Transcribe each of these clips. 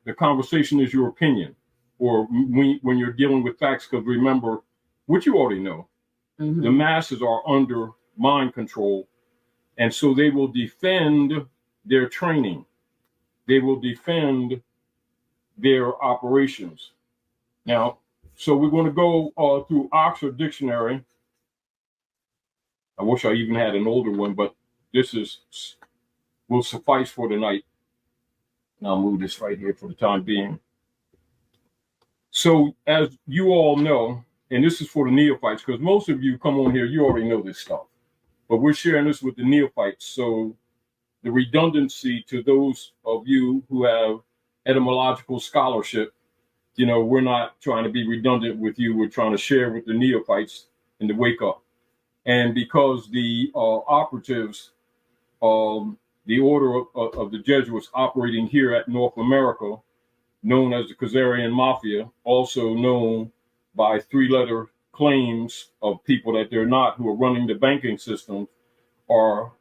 the conversation is your opinion, or when you're dealing with facts. Because remember, what you already know, the masses are under mind control, and so they will defend their training. They will defend their operations. Now, so we're going to go through Oxford Dictionary. I wish I even had an older one, but this will suffice for tonight. And I'll move this right here for the time being. So, as you all know, and this is for the neophytes, because most of you come on here, you already know this stuff, but we're sharing this with the neophytes. So, the redundancy to those of you who have etymological scholarship, we're not trying to be redundant with you. We're trying to share with the neophytes and to wake up. And because the operatives, the order of the Jesuits operating here at North America, known as the Khazarian Mafia, also known by three-letter claims of people that they're not, who are running the banking system, are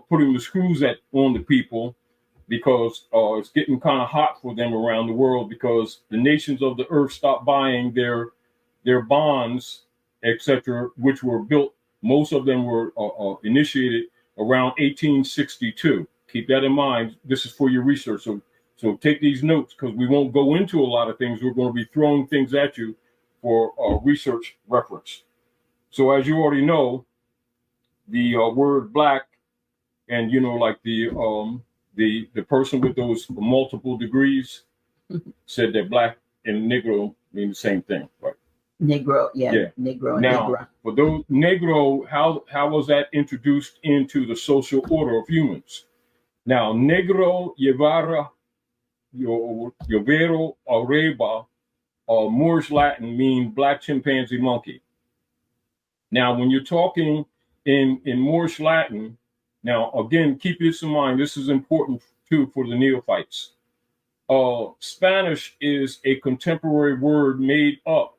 putting the screws on the people, because it's getting kind of hot for them around the world, because the nations of the earth stopped buying their bonds, etc., which were built. Most of them were initiated around 1862. Keep that in mind. This is for your research. So take these notes, because we won't go into a lot of things. We're going to be throwing things at you for research reference. So as you already know, the word black, and like the person with those multiple degrees said that black and Negro mean the same thing, right? Negro, yeah. Negro and now, Negra. For those Negro, how was that introduced into the social order of humans? Now, Negro Llevara Llovero Areba, Moorish Latin, mean black chimpanzee monkey. Now, when you're talking in Moorish Latin, now again, keep this in mind. This is important too for the neophytes. Spanish is a contemporary word made up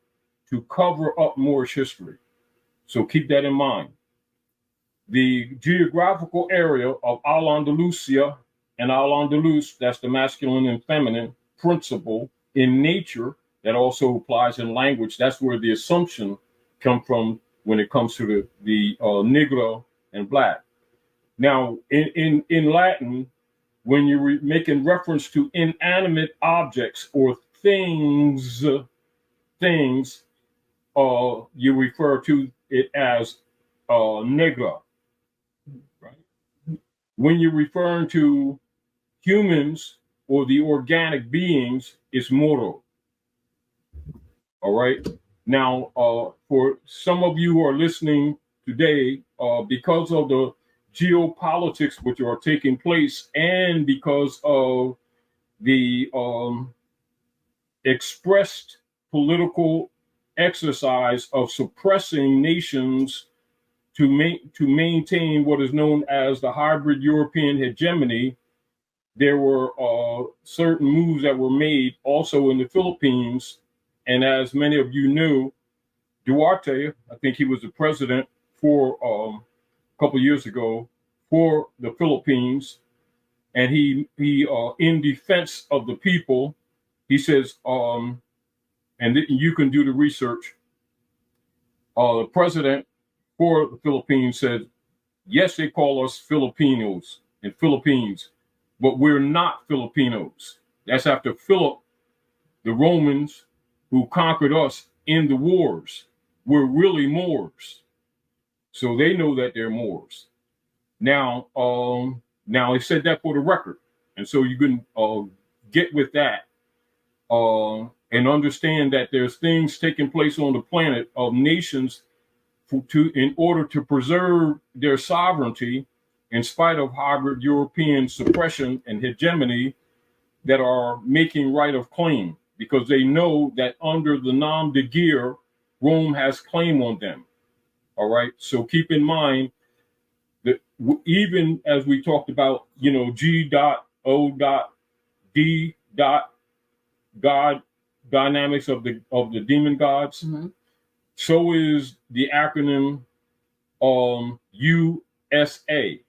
to cover up Moorish history. So keep that in mind. The geographical area of Al-Andalusia and Al-Andalus, that's the masculine and feminine principle in nature, that also applies in language. That's where the assumption comes from when it comes to the Negro and black. Now, in Latin, when you're making reference to inanimate objects or things, you refer to it as negra. Right? When you're referring to humans or the organic beings, it's moro. All right. Now, for some of you who are listening today, because of the geopolitics which are taking place, and because of the expressed political exercise of suppressing nations to maintain what is known as the hybrid European hegemony, there were certain moves that were made also in the Philippines. And as many of you knew, Duarte, I think he was the president for a couple of years ago for the Philippines, and he in defense of the people, he says, and you can do the research. The president for the Philippines said, yes, they call us Filipinos and Philippines, but we're not Filipinos. That's after Philip, the Romans who conquered us in the wars. We're really Moors. So they know that they're Moors. Now he said that for the record. And so you can get with that and understand that there's things taking place on the planet of nations in order to preserve their sovereignty in spite of hybrid European suppression and hegemony, that are making right of claim, because they know that under the nom de guerre, Rome has claim on them. All right. So keep in mind that even as we talked about, G.O.D. God dynamics of the demon gods, so is the acronym USA.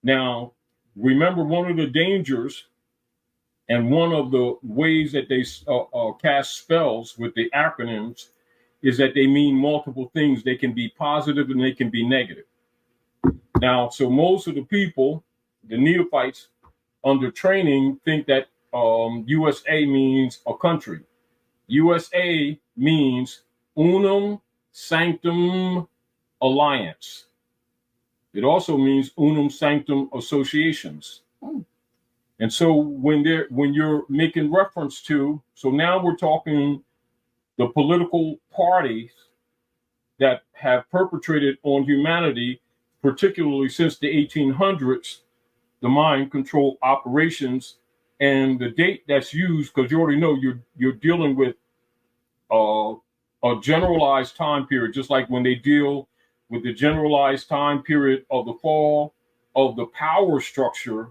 Now, remember, one of the dangers, And one of the ways that they cast spells with the acronyms is that they mean multiple things. They can be positive and they can be negative. Now, so most of the people, the neophytes under training, think that USA means a country. USA means Unum Sanctum Alliance. It also means Unum Sanctum Associations. And so when you're making reference to, so now we're talking the political parties that have perpetrated on humanity, particularly since the 1800s, the mind control operations, and the date that's used, because you already know you're dealing with a generalized time period, just like when they deal with the generalized time period of the fall of the power structure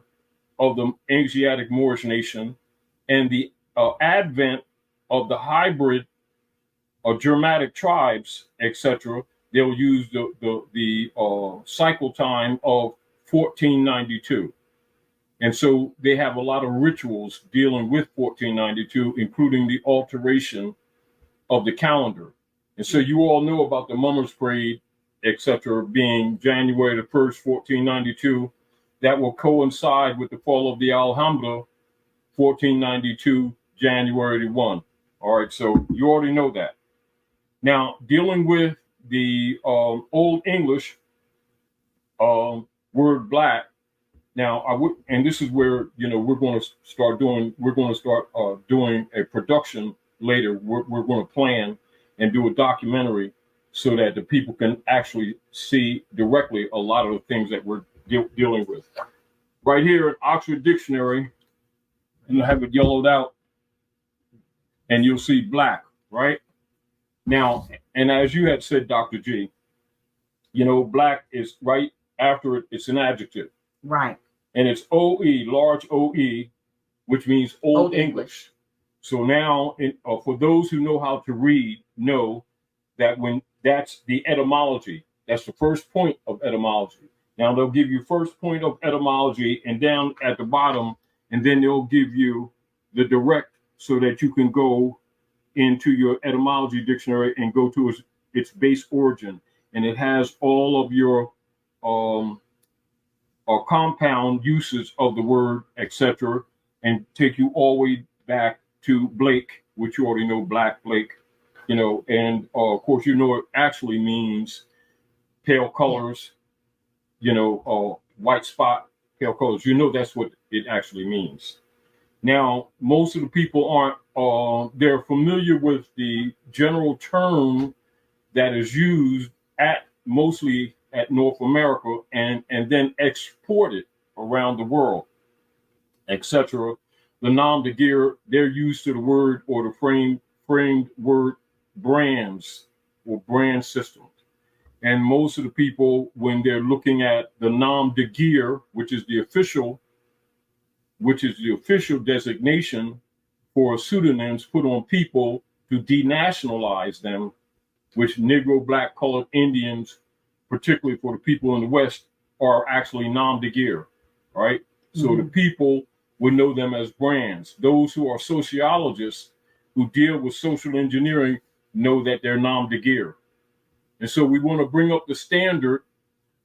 of the Asiatic Moorish nation and the advent of the hybrid Germanic tribes, etc. They'll use the cycle time of 1492. And so they have a lot of rituals dealing with 1492, including the alteration of the calendar. And so you all know about the Mummers Parade, etc., being January the 1st, 1492. That will coincide with the fall of the Alhambra, 1492, January 1. All right, so you already know that. Now, dealing with the Old English word black. Now, and this is where we're going to start doing a production later. We're going to plan and do a documentary so that the people can actually see directly a lot of the things that we're dealing with. Right here in Oxford Dictionary, and I have it yellowed out, and you'll see black, right? Now, and as you had said, Dr. G, black is right after it, it's an adjective. Right. And it's OE, large OE, which means Old English. So now, for those who know how to read, know that when that's the etymology, that's the first point of etymology. Now they'll give you first point of etymology and down at the bottom, and then they'll give you the direct so that you can go into your etymology dictionary and go to its base origin. And it has all of your compound uses of the word, etc., and take you all the way back to Blake, which you already know, Black Blake, and of course, it actually means pale colors, white spot, pale colors. That's what it actually means. Now, most of the people aren't, they're familiar with the general term that is used mostly at North America and then exported around the world, etc. The nom de guerre, they're used to the word or the framed word brands or brand systems. And most of the people, when they're looking at the nom de guerre, which is the official designation for pseudonyms put on people to denationalize them, which Negro, Black, colored Indians, particularly for the people in the West, are actually nom de guerre, right? Mm-hmm. So the people would know them as brands. Those who are sociologists who deal with social engineering know that they're nom de guerre. And so we want to bring up the standard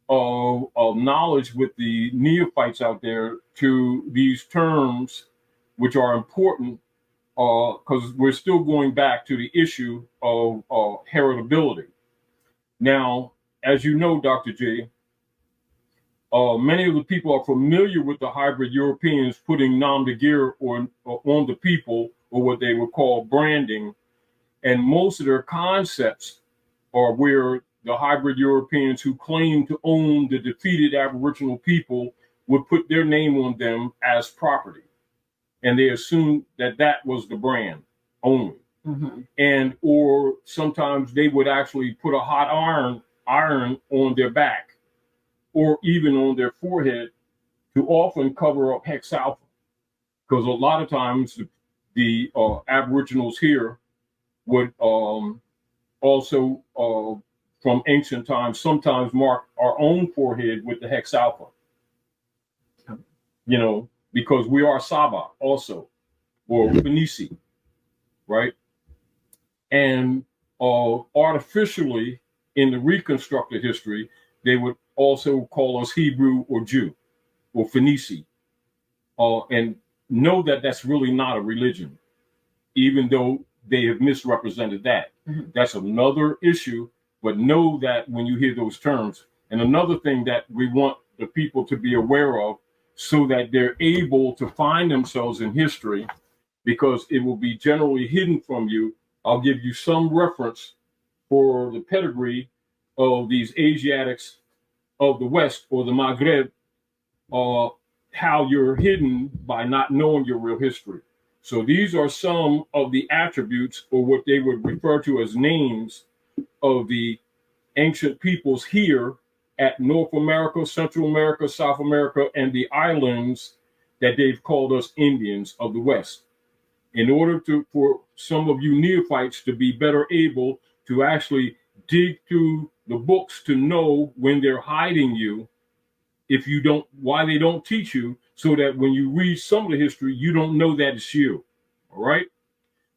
of knowledge with the neophytes out there to these terms, which are important because we're still going back to the issue of heritability. Now, as you know, Dr. J, many of the people are familiar with the hybrid Europeans putting nom de guerre on the people, or what they would call branding. And most of their concepts are where the hybrid Europeans who claim to own the defeated Aboriginal people would put their name on them as property. And they assumed that that was the brand only. Mm-hmm. And or sometimes they would actually put a hot iron on their back or even on their forehead to often cover up Hex Alpha. Because a lot of times the Aboriginals here would also from ancient times sometimes mark our own forehead with the Hex Alpha, because we are Saba also. or Phoenici, right? And artificially, in the reconstructed history, they would also call us Hebrew or Jew or Phoenici, and know that that's really not a religion, even though they have misrepresented that. Mm-hmm. That's another issue, but know that when you hear those terms. And another thing that we want the people to be aware of so that they're able to find themselves in history, because it will be generally hidden from you. I'll give you some reference for the pedigree of these Asiatics of the West or the Maghreb, how you're hidden by not knowing your real history. So these are some of the attributes, or what they would refer to as names, of the ancient peoples here at North America, Central America, South America, and the islands that they've called us Indians of the West. In order for some of you neophytes to be better able to actually dig through the books to know when they're hiding you, if you don't, why they don't teach you, so that when you read some of the history, you don't know that it's you. All right.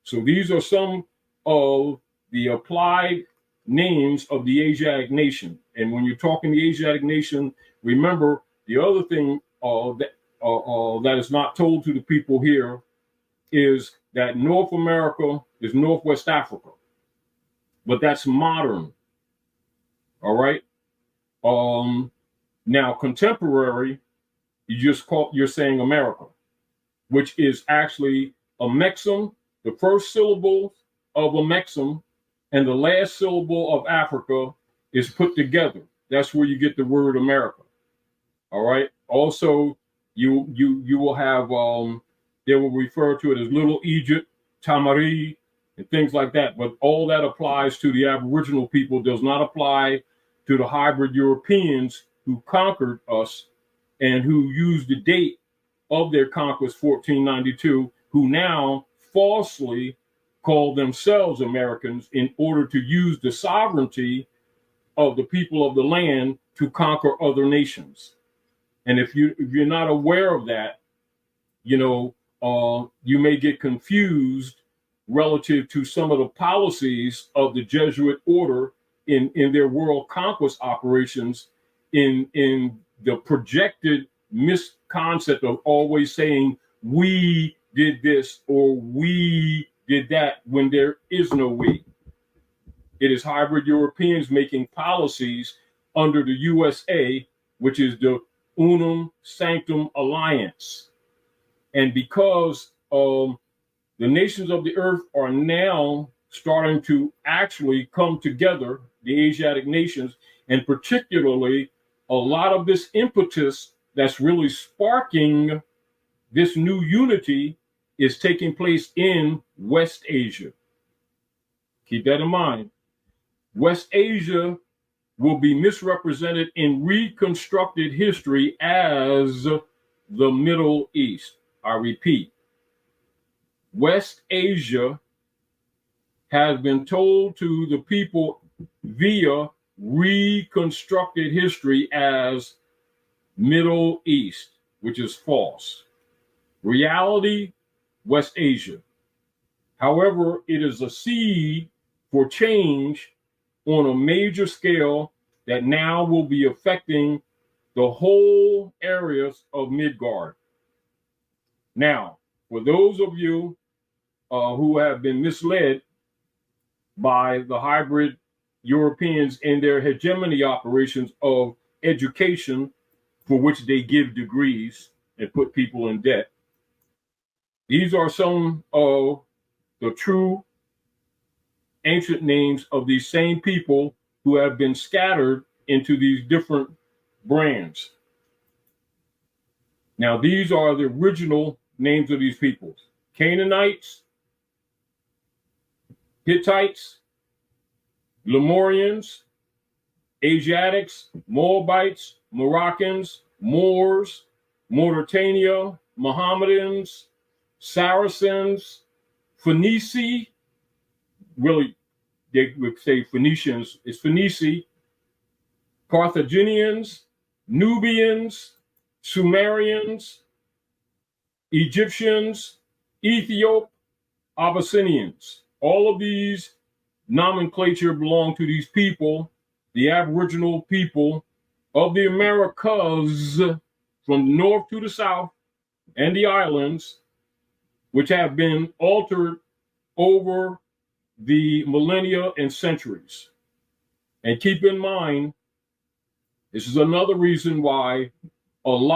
So these are some of the applied names of the Asiatic nation. And when you're talking the Asiatic nation, remember the other thing that is not told to the people here is that North America is Northwest Africa, but that's modern. All right. Now contemporary, you're saying America, which is actually a mexem, the first syllable of a mexem, and the last syllable of Africa is put together. That's where you get the word America. All right. Also, you will have they will refer to it as Little Egypt, Tamari, and things like that. But all that applies to the Aboriginal people, does not apply to the hybrid Europeans who conquered us and who used the date of their conquest, 1492, who now falsely call themselves Americans in order to use the sovereignty of the people of the land to conquer other nations. And if you're not aware of that, you may get confused relative to some of the policies of the Jesuit order in their world conquest operations, in the projected misconcept of always saying we did this or we did that when there is no we. It is hybrid Europeans making policies under the USA, which is the Unum Sanctum Alliance. And because the nations of the earth are now starting to actually come together, the Asiatic nations, and particularly a lot of this impetus that's really sparking this new unity is taking place in West Asia. Keep that in mind. West Asia will be misrepresented in reconstructed history as the Middle East. I repeat, West Asia has been told to the people via reconstructed history as Middle East, which is false. Reality, West Asia. However, it is a seed for change on a major scale that now will be affecting the whole areas of Midgard. Now, for those of you who have been misled by the hybrid Europeans in their hegemony operations of education, for which they give degrees and put people in debt, these are some of the true ancient names of these same people who have been scattered into these different brands. Now, these are the original names of these peoples: Canaanites, Hittites, Lemurians, Asiatics, Moabites, Moroccans, Moors, Mauritania, Mohammedans, Saracens, Phoenici, really, they would say Phoenicians, it's Phoenici, Carthaginians, Nubians, Sumerians, Egyptians, Ethiop, Abyssinians. All of these nomenclature belong to these people, the Aboriginal people of the Americas, from north to the south, and the islands, which have been altered over the millennia and centuries. And keep in mind, this is another reason why a lot